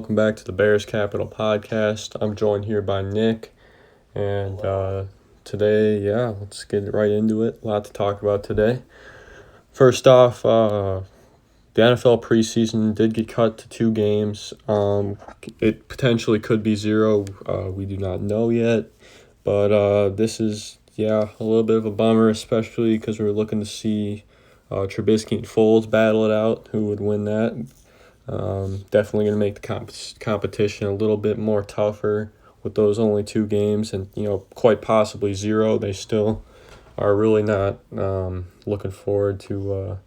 Welcome back to the Bears Capital Podcast. I'm joined here by Nick, and today, let's get right into it. A lot to talk about today. First off, the NFL preseason did get cut to 2 games. It potentially could be 0. We do not know yet, but this is a little bit of a bummer, especially because we're looking to see Trubisky and Foles battle it out. Who would win that? Definitely going to make the competition a little bit more tougher with those only 2 games and, quite possibly 0. They still are really not looking forward to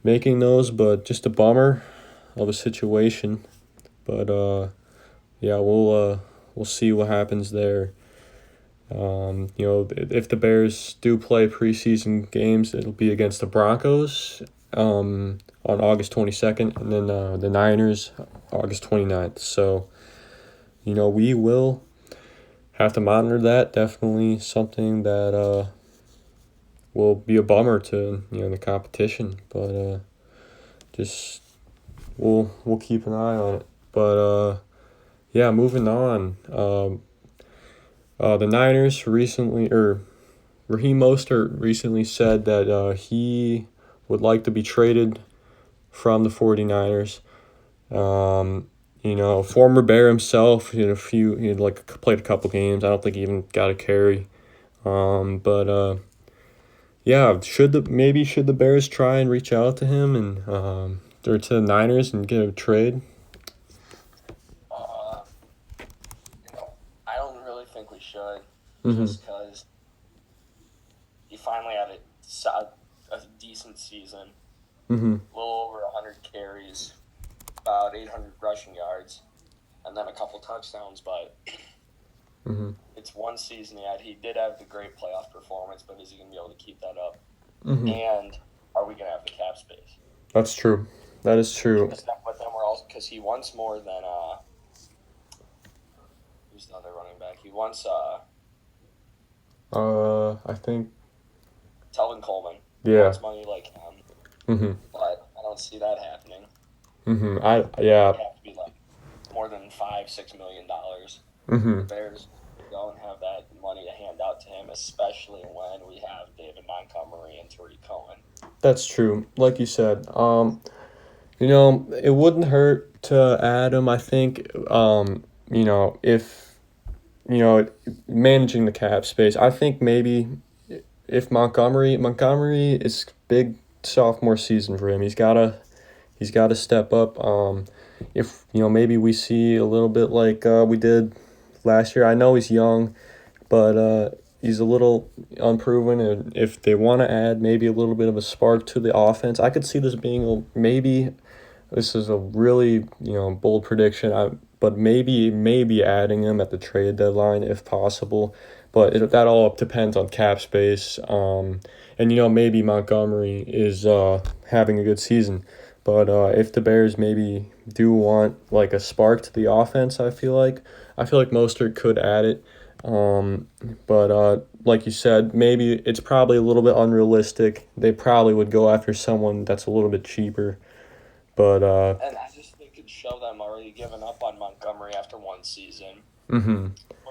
making those, but just a bummer of a situation. But, we'll see what happens there. If the Bears do play preseason games, it'll be against the Broncos on August 22nd, and then the Niners August 29th. So, we will have to monitor that. Definitely something that will be a bummer to the competition, but just we'll keep an eye on it. But moving on. The Niners recently, Raheem Mostert recently said that he would like to be traded from the 49ers. Former Bear himself, he had played a couple games. I don't think he even got a carry. Should the Bears try and reach out to him and or to the Niners and get a trade? I don't really think we should, Mm-hmm. just because he finally had a decent season, Mm-hmm. a little over 100 carries, about 800 rushing yards, and then a couple touchdowns, but Mm-hmm. it's one season yet. He did have the great playoff performance, but is he going to be able to keep that up? Mm-hmm. And are we going to have the cap space? That's true. That is true. Because he wants more than who's the other running back? He wants I think. Telvin Coleman. Yeah. He wants money like him. Mm-hmm. But I don't see that happening. Mm-hmm. It have to be like more than $5-6 million. Mm-hmm. The Bears don't have that money to hand out to him, especially when we have David Montgomery and Tariq Cohen. That's true. Like you said, it wouldn't hurt to add him. I think, if managing the cap space, I think maybe if Montgomery is big sophomore season for him. He's gotta step up. If maybe we see a little bit like we did last year. I know he's young, but he's a little unproven. And if they want to add maybe a little bit of a spark to the offense, I could see this being maybe. This is a really bold prediction. But maybe adding him at the trade deadline if possible. But that all depends on cap space. And maybe Montgomery is having a good season. But if the Bears maybe do want like a spark to the offense, I feel like Mostert could add it. But like you said, maybe it's probably a little bit unrealistic. They probably would go after someone that's a little bit cheaper. But and I just think it'd show them already giving up on Montgomery after one season. Mm-hmm.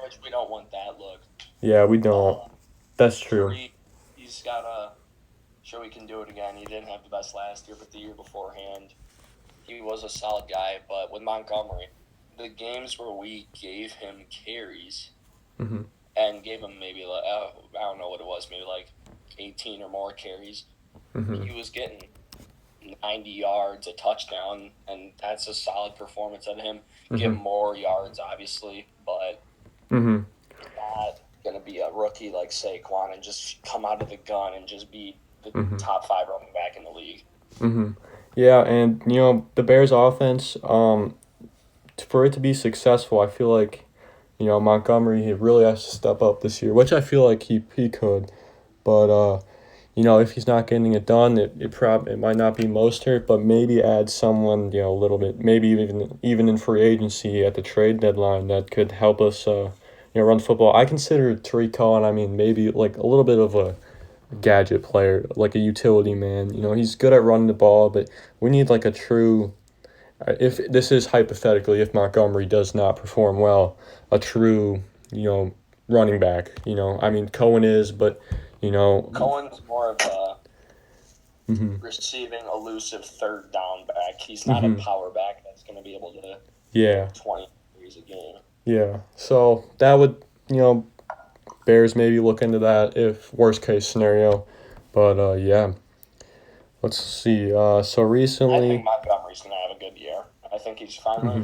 Which we don't want that look. Yeah, we don't. That's true. He's got to show he can do it again. He didn't have the best last year, but the year beforehand, he was a solid guy. But with Montgomery, the games where we gave him carries Mm-hmm. and gave him maybe, I don't know what it was, maybe like 18 or more carries, Mm-hmm. he was getting 90 yards, a touchdown, and that's a solid performance out of him. Mm-hmm. Give him more yards, obviously, but Mm-hmm. not going to be a rookie like Saquon and just come out of the gun and just be the Mm-hmm. top 5 running back in the league. Mm-hmm. Yeah, and the Bears offense, for it to be successful, I feel like Montgomery, he really has to step up this year, which I feel like he could, but if he's not getting it done, it might not be Mostert, but maybe add someone a little bit, maybe even in free agency at the trade deadline that could help us run football. I consider Tariq Cohen, maybe like a little bit of a gadget player, like a utility man. He's good at running the ball, but we need like a true if this is hypothetically, if Montgomery does not perform well, a true, running back. I mean, Cohen is, but, you know, Cohen's more of a hmm receiving elusive third down back. He's not a hmm power back that's going to be able to yeah, make 20 plays a game. yeah. So that would, you know, Bears maybe look into that if worst case scenario. But yeah, let's see. So I think recently, Montgomery's going to have a good year. I think hmm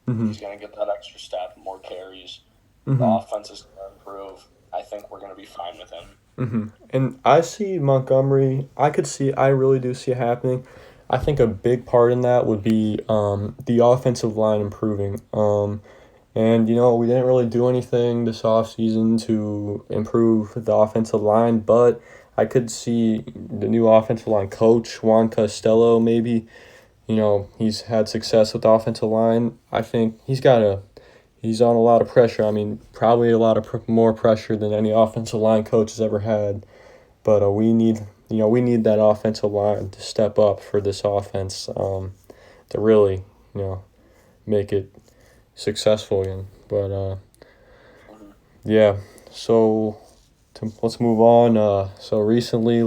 hmm he's going to get that extra step, more carries. The hmm offense is going to improve. I think we're going to be fine with him. And I see Montgomery. I really do see it happening. I think a big part in that would be the offensive line improving. And we didn't really do anything this offseason to improve the offensive line, but I could see the new offensive line coach, Juan Costello, maybe. He's had success with the offensive line. I think he's on a lot of pressure. I mean, probably a lot of more pressure than any offensive line coach has ever had. But we need that offensive line to step up for this offense to really, you know, make it successful again. But Mm-hmm. yeah, so let's move on. So recently,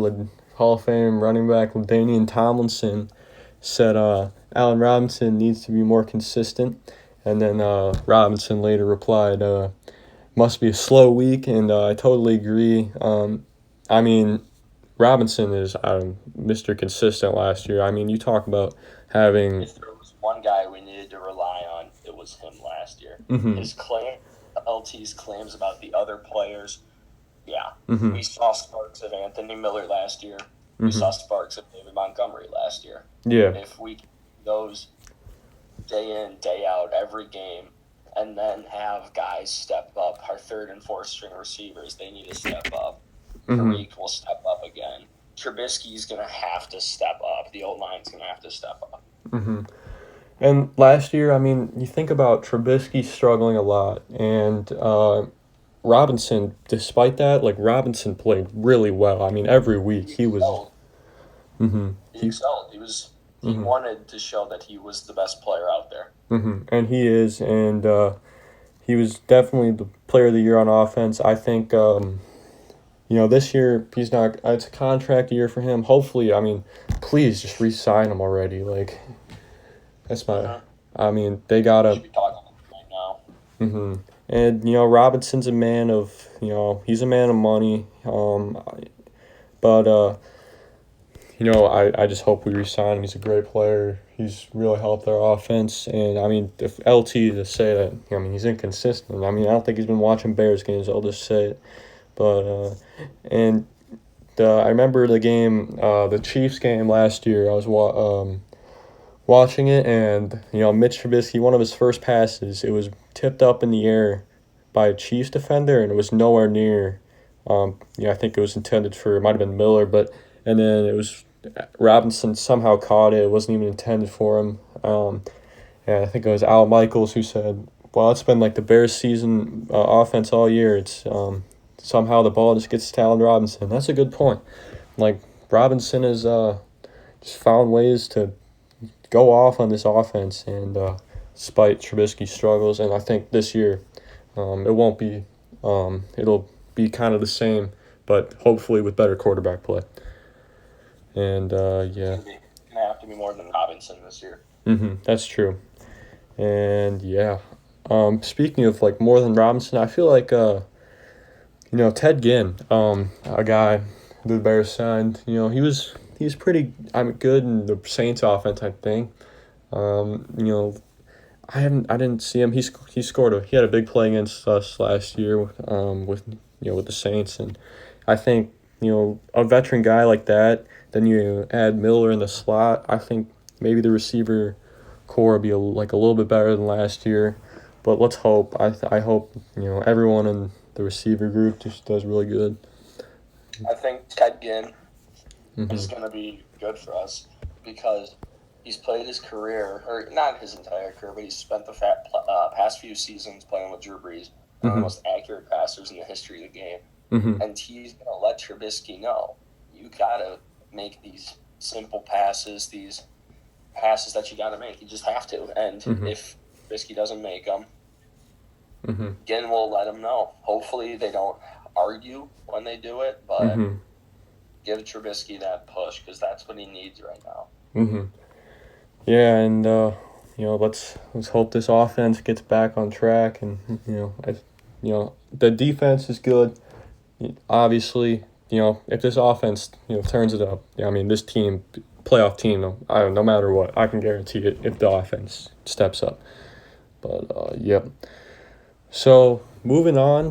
Hall of Fame running back LaDainian Tomlinson said Allen Robinson needs to be more consistent. And then Robinson later replied, must be a slow week, and I totally agree. I mean, Robinson is Mr. Consistent last year. I mean, you talk about having. If there was one guy we needed to rely on, it was him last year. Mm-hmm, His LT's claims about the other players, yeah. mm-hmm, We saw sparks of Anthony Miller last year. We mm-hmm. saw sparks of David Montgomery last year. Yeah. If we keep those day in, day out, every game, and then have guys step up, our third and fourth string receivers, they need to step up. Mm-hmm, Tariq will step up again. Trubisky's going to have to step up. The O-line's going to have to step up. mm-hmm. And last year, I mean, you think about Trubisky struggling a lot, and Robinson, despite that, like Robinson played really well. I mean, every week He he was. excelled. Mm-hmm. He excelled. He Mm-hmm. wanted to show that he was the best player out there. And he is, and he was definitely the player of the year on offense. I think, this year he's not. It's a contract year for him. Hopefully, I mean, please just re-sign him already. Like that's my. Mm-hmm. I mean, they We gotta. should be talking right now. hmm And Robinson's a man of. He's a man of money. But I just hope we re-sign him. He's a great player. He's really helped our offense. And, I mean, if LT to say that, I mean, he's inconsistent. I mean, I don't think he's been watching Bears games. I'll just say it. But, and I remember the game, the Chiefs game last year. I was watching it, and, Mitch Trubisky, one of his first passes, it was tipped up in the air by a Chiefs defender, and it was nowhere near. I think it was intended for, it might have been Miller, but, and then it was Robinson somehow caught it. It wasn't even intended for him. And I think it was Al Michaels who said, "Well, it's been like the Bears' season offense all year. It's somehow the ball just gets to Allen Robinson." That's a good point. Like Robinson has just found ways to go off on this offense, and despite Trubisky's struggles, and I think this year, it won't be. It'll be kind of the same, but hopefully with better quarterback play. And It's yeah, gonna have to be more than Robinson this year. that's true. And yeah, speaking of like more than Robinson, I feel like Ted Ginn, a guy the Bears signed. He's pretty. Good in the Saints offense, I think. Um, you know, I didn't see him. He had a big play against us last year. With the Saints, and I think a veteran guy like that. Then you add Miller in the slot. I think maybe the receiver core will be like a little bit better than last year, but let's hope. I hope everyone in the receiver group just does really good. I think Ted Ginn is Mhm. going to be good for us because he's played his career, or not his entire career, but he's spent the past few seasons playing with Drew Brees, one of the Mhm. most accurate passers in the history of the game. Mhm. And he's going to let Trubisky know you got to make these simple passes, these passes that you got to make. You just have to. And Mm-hmm. if Trubisky doesn't make them, Mm-hmm. again, we'll let him know. Hopefully they don't argue when they do it, but Mm-hmm. give Trubisky that push because that's what he needs right now. Mm-hmm. Yeah, and let's hope this offense gets back on track, and the defense is good. Obviously, if this offense turns it up, I mean this team, playoff team, no matter what, I can guarantee it if the offense steps up. But yep. So moving on,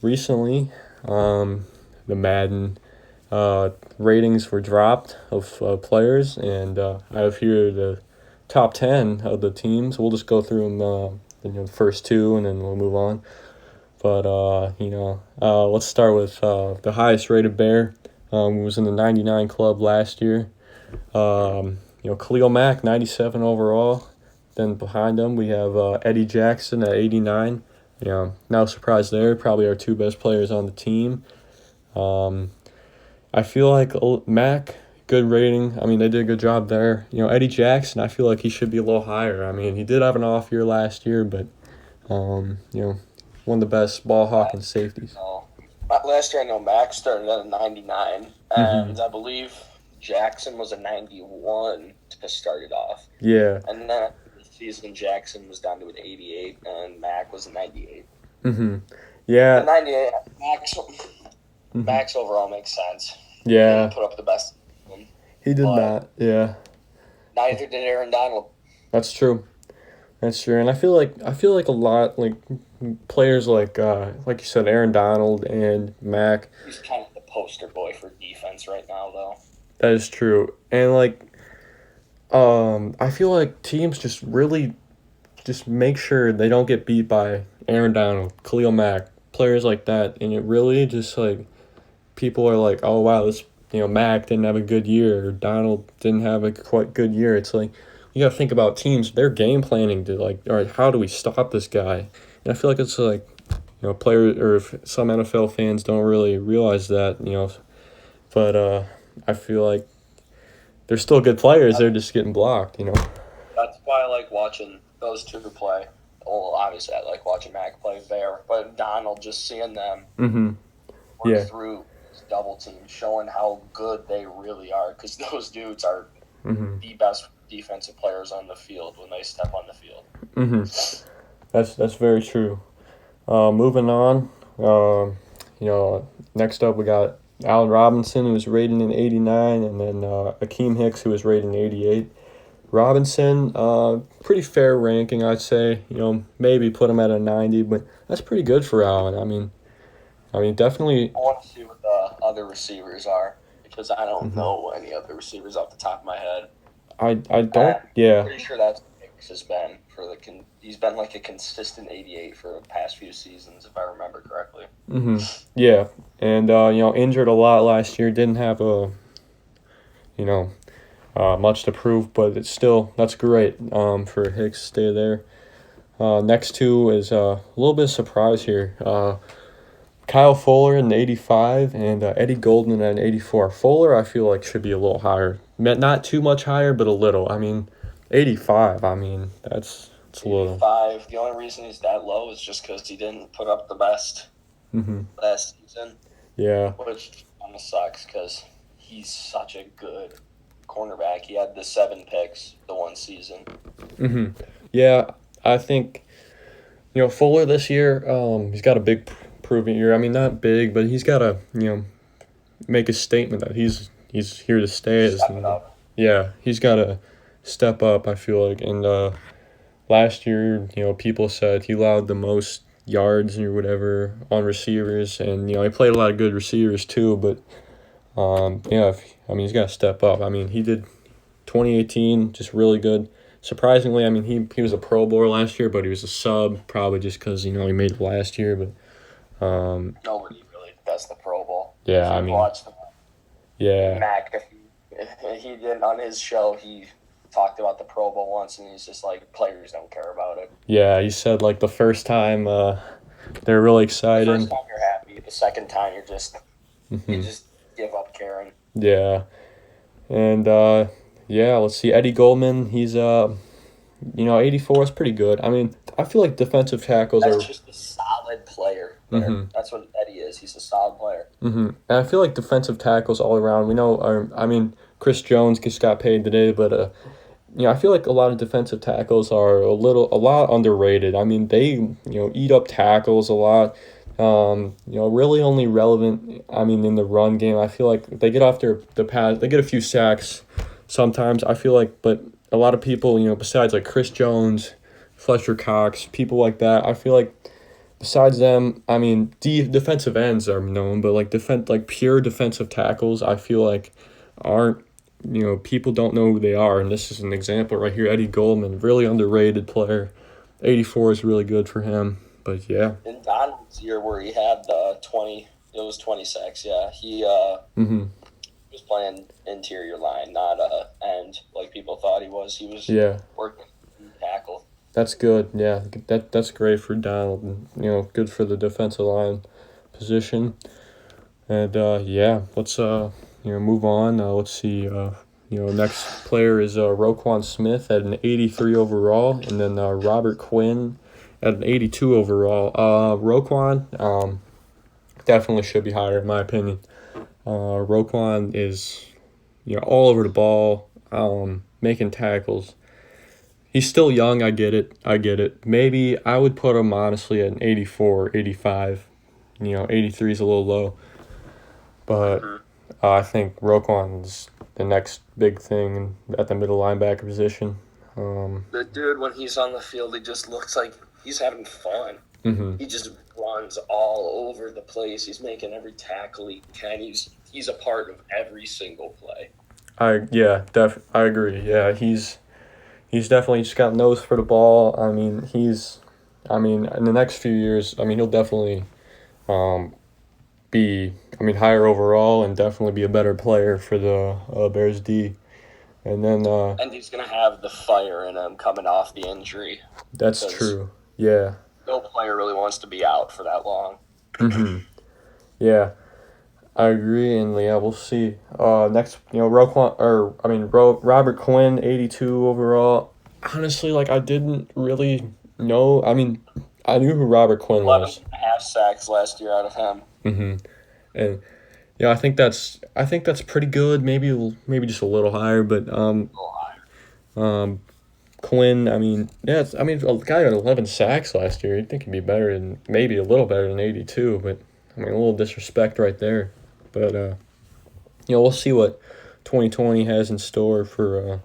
recently, the Madden ratings were dropped of players, and I have here the top 10 of the teams. We'll just go through them, the first two, and then we'll move on. But let's start with the highest rated Bear, who was in the 99 club last year. Khalil Mack, 97 overall. Then behind them we have Eddie Jackson at 89. No surprise there. Probably our two best players on the team. I feel like Mac, good rating. I mean, they did a good job there. Eddie Jackson, I feel like he should be a little higher. I mean, he did have an off year last year, but one of the best ball hawking safeties. Last year I know Max started at a 99, and Mm-hmm. I believe Jackson was a 91 to start it off. Yeah. And then the season Jackson was down to an 88, and Mac was a 98. Mm-hmm. Yeah. The 98, Mm-hmm. Max overall makes sense. Yeah. He didn't put up the best. He did not. Yeah. Neither did Aaron Donald. That's true. That's true, and I feel like a lot like players like you said, Aaron Donald and Mac. He's kind of the poster boy for defense right now, though. That is true, and I feel like teams just really just make sure they don't get beat by Aaron Donald, Khalil Mack, players like that, and it really just like people are like, oh wow, this Mack didn't have a good year, or Donald didn't have a quite good year. It's like you got to think about teams. They're game planning to all right, how do we stop this guy? And I feel like it's like players or if some NFL fans don't really realize that but I feel like they're still good players. They're just getting blocked. That's why I like watching those two play. Well, obviously I like watching Mac play Bear, but Donald, just seeing them work through double team, showing how good they really are, because those dudes are the best defensive players on the field when they step on the field. That's very true. Moving on, next up we got Allen Robinson, who was rated in 89, and then Akeem Hicks, who was rated in 88. Robinson, pretty fair ranking, I'd say. Maybe put him at a 90, but that's pretty good for Allen. I mean, definitely. I want to see what the other receivers are, because I don't know any other receivers off the top of my head. I don't. Yeah. I'm pretty sure that's what Hicks has been he's been like a consistent 88 for the past few seasons, if I remember correctly. Yeah, and injured a lot last year. Didn't have much to prove, but that's great. For Hicks to stay there. Next two is a little bit of surprise here. Kyle Fuller in 85 and Eddie Goldman at 84. Fuller, I feel like, should be a little higher. Not too much higher, but a little. I mean, 85, I mean, that's a little. 85, the only reason he's that low is just because he didn't put up the best last season. Yeah. Which kind of sucks because he's such a good cornerback. He had the 7 picks the one season. Yeah, I think, Fuller this year, he's got a big proving year. I mean, not big, but he's got to, make a statement that he's here to stay. Yeah, he's got to step up, I feel like. And last year, people said he allowed the most yards or whatever on receivers, and he played a lot of good receivers too. But he's got to step up. I mean, he did 2018 just really good. Surprisingly, I mean, he was a Pro Bowler last year, but he was a sub, probably just because he made it last year. But nobody really does the Pro Bowl. Yeah, I mean, watch them. Yeah. Mac, if he did on his show, he talked about the Pro Bowl once, and he's just like, players don't care about it. Yeah, he said like the first time they're really excited. The first time you're happy, the second time you just give up caring. Yeah, and Yeah, let's see. Eddie Goldman, he's 84 is pretty good. I mean, I feel like defensive tackles That's are. just a solid player there. Mm-hmm. That's what Eddie is. He's a solid player. Mm-hmm. And I feel like defensive tackles all around. We know, I mean, Chris Jones just got paid today, but I feel like a lot of defensive tackles are a lot underrated. I mean, they eat up tackles a lot. Really only relevant. I mean, in the run game, I feel like they get off the pass. They get a few sacks sometimes. I feel like, but a lot of people, besides like Chris Jones, Fletcher Cox, people like that, I feel like besides them, I mean, defensive ends are known, but like pure defensive tackles, I feel like aren't people don't know who they are, and this is an example right here. Eddie Goldman, really underrated player. 84 is really good for him, but yeah. In Donald's year where he had the 20, it was 20 sacks. Yeah, he Mm-hmm. was playing interior line, not end like people thought he was. He was Yeah, working tackle. that's good. Yeah, that's great for Donald, and good for the defensive line position. And yeah, let's move on. Let's see. Next player is Roquan Smith at an 83 overall, and then Robert Quinn at an 82 overall. Roquan definitely should be higher in my opinion. Roquan is all over the ball, making tackles. He's still young. I get it. I get it. Maybe I would put him honestly at an 84, 85. 83 is a little low. But I think Roquan's the next big thing at the middle linebacker position. The dude, when he's on the field, he just looks like he's having fun. Mm-hmm. He just runs all over the place. He's making every tackle he can. He's a part of every single play. I agree. Yeah, he's definitely just got nose for the ball. I mean, in the next few years, I mean, he'll definitely be, higher overall and definitely be a better player for the Bears D. And then And he's gonna have the fire in him coming off the injury. that's true. Yeah. No player really wants to be out for that long. Mm-hmm. Yeah. I agree, and yeah, we'll see. Next, Robert Quinn, 82 overall. Honestly, like I didn't really know. I mean, I knew who Robert Quinn 11 was. and a half sacks last year out of him. Mm-hmm. And yeah, I think that's pretty good. Maybe just a little higher, but A little higher. Quinn. I mean, yeah, a guy got 11 sacks last year. You'd think he'd be better than maybe a little better than 82, but I mean, a little disrespect right there. But we'll see what 2020 has in store for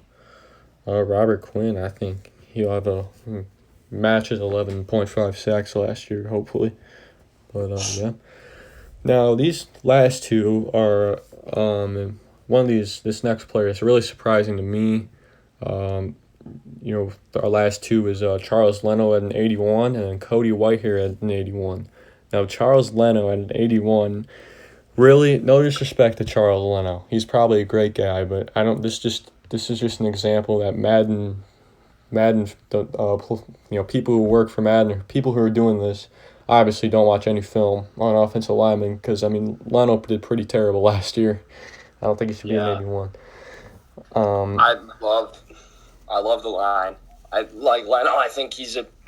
Robert Quinn. I think he'll have a match his 11.5 sacks last year, hopefully. But yeah. Now these last two are one of this next player is really surprising to me. Our last two is Charles Leno at an 81 and then Cody Whitehair at an 81. Now Charles Leno at an 81. Really, no disrespect to Charles Leno. He's probably a great guy, but I don't. This is just an example that Madden, people who work for Madden, people who are doing this, obviously don't watch any film on offensive linemen because I mean Leno did pretty terrible last year. I don't think he should be an 81. I love the line. I like Leno. I think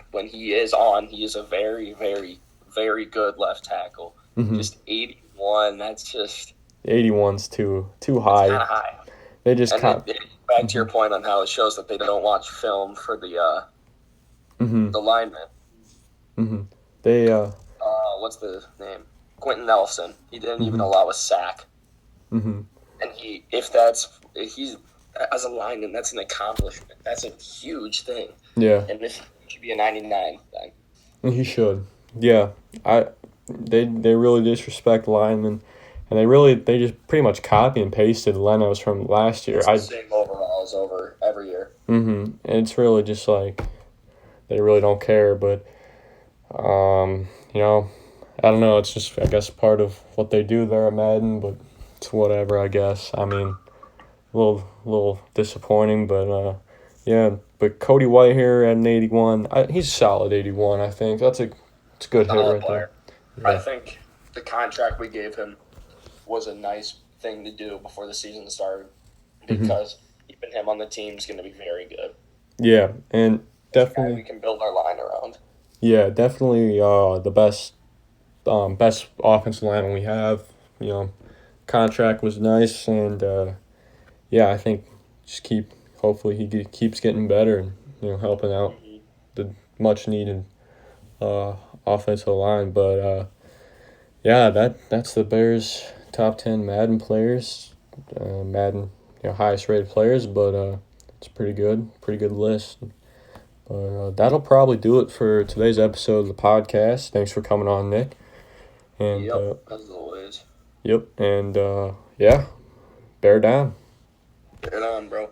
when he is on, he is a very, very, very good left tackle. Mm-hmm. Just 81. That's just 81's too high. kind of high. They just back to your point on how it shows that they don't watch film for the linemen. Mm-hmm. They what's the name? Quentin Nelson. He didn't even allow a sack. Mm-hmm. And he's as a lineman, that's an accomplishment. That's a huge thing. Yeah. And if he should be a 99 then. He should. Yeah. They really disrespect linemen, and they just pretty much copy and pasted Leno's from last year. It's the same overalls over every year. And it's really just like they really don't care, but I don't know. It's just I guess part of what they do there at Madden, but it's whatever. I guess. I mean, a little disappointing, but yeah. But Cody Whitehair at an 81. He's a solid 81. I think it's a good hit right there. Yeah. I think the contract we gave him was a nice thing to do before the season started because keeping him on the team is going to be very good. Yeah, and He's a guy we definitely, can build our line around. yeah, definitely the best offensive lineman we have. You know, contract was nice, and yeah, I think just hopefully keeps getting better and helping out Mm-hmm. the much needed uh, offensive line. But yeah, that's the Bears' top 10 Madden players, Madden highest rated players. But it's pretty good list. But that'll probably do it for today's episode of the podcast. Thanks for coming on, Nick. And Yep, as always. yep, and yeah, bear down. Right on, bro.